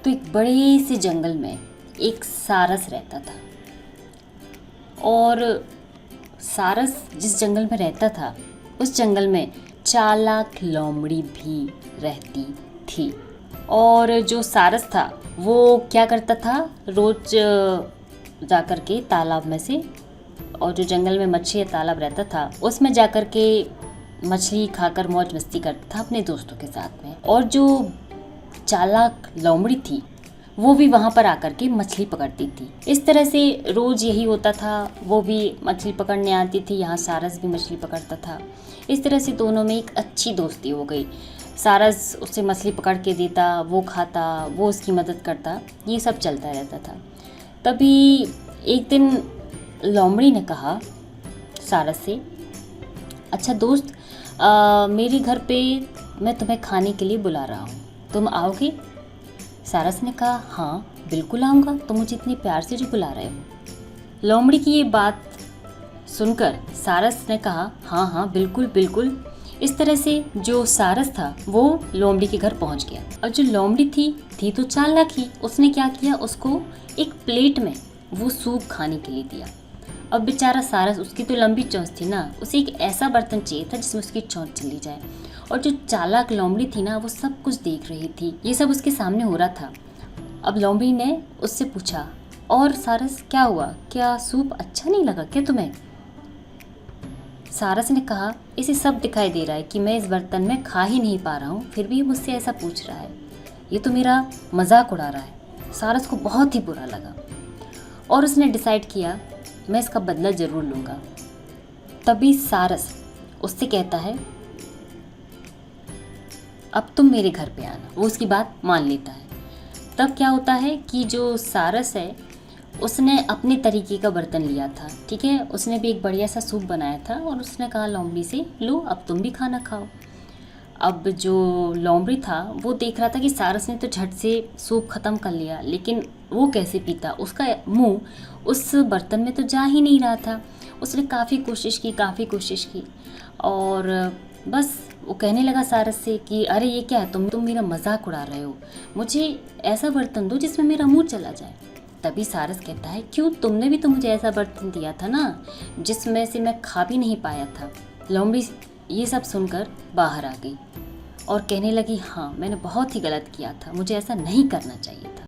तो एक बड़े से जंगल में एक सारस रहता था। और सारस जिस जंगल में रहता था उस जंगल में चालाक लोमड़ी भी रहती थी। और जो सारस था वो क्या करता था, रोज जाकर के तालाब में से, और जो जंगल में मच्छी या तालाब रहता था उसमें जाकर के मछली खाकर मौज मस्ती करता था अपने दोस्तों के साथ में। और जो चालाक लोमड़ी थी वो भी वहाँ पर आकर के मछली पकड़ती थी। इस तरह से रोज़ यही होता था, वो भी मछली पकड़ने आती थी, यहाँ सारस भी मछली पकड़ता था। इस तरह से दोनों में एक अच्छी दोस्ती हो गई। सारस उसे मछली पकड़ के देता, वो खाता, वो उसकी मदद करता, ये सब चलता रहता था। तभी एक दिन लोमड़ी ने कहा सारस से, अच्छा दोस्त, मेरे घर पे मैं तुम्हें खाने के लिए बुला रहा हूँ, तुम आओगे? सारस ने कहा, हाँ बिल्कुल आऊँगा, तुम मुझे इतनी प्यार से जो बुला रहे हो। लोमड़ी की ये बात सुनकर सारस ने कहा, हाँ हाँ बिल्कुल बिल्कुल। इस तरह से जो सारस था वो लोमड़ी के घर पहुंच गया। और जो लोमड़ी थी तो चालाक ही, उसने क्या किया, उसको एक प्लेट में वो सूप खाने के लिए दिया। अब बेचारा सारस, उसकी तो लंबी चोंच थी ना, उसे एक ऐसा बर्तन चाहिए था जिसमें उसकी चोंच चली जाए। और जो चालाक लोमड़ी थी ना, वो सब कुछ देख रही थी, ये सब उसके सामने हो रहा था। अब लोमड़ी ने उससे पूछा, और सारस क्या हुआ, क्या सूप अच्छा नहीं लगा क्या तुम्हें? सारस ने कहा, इसे सब दिखाई दे रहा है कि मैं इस बर्तन में खा ही नहीं पा रहा हूँ, फिर भी मुझसे ऐसा पूछ रहा है, ये तो मेरा मजाक उड़ा रहा है। सारस को बहुत ही बुरा लगा और उसने डिसाइड किया, मैं इसका बदला ज़रूर लूँगा। तभी सारस उससे कहता है, अब तुम मेरे घर पे आना। वो उसकी बात मान लेता है। तब क्या होता है कि जो सारस है उसने अपने तरीके का बर्तन लिया था, ठीक है, उसने भी एक बढ़िया सा सूप बनाया था और उसने कहा लोमड़ी से, लो अब तुम भी खाना खाओ। अब जो लोमड़ी था वो देख रहा था कि सारस ने तो झट से सूप ख़त्म कर लिया, लेकिन वो कैसे पीता, उसका मुंह उस बर्तन में तो जा ही नहीं रहा था। उसने काफ़ी कोशिश की और बस वो कहने लगा सारस से कि अरे ये क्या है, तुम मेरा मजाक उड़ा रहे हो, मुझे ऐसा बर्तन दो जिसमें मेरा मुंह चला जाए। तभी सारस कहता है, क्यों, तुमने भी तो मुझे ऐसा बर्तन दिया था ना जिसमें से मैं खा भी नहीं पाया था। लोमड़ी ये सब सुनकर बाहर आ गई और कहने लगी, हाँ मैंने बहुत ही गलत किया था, मुझे ऐसा नहीं करना चाहिए था।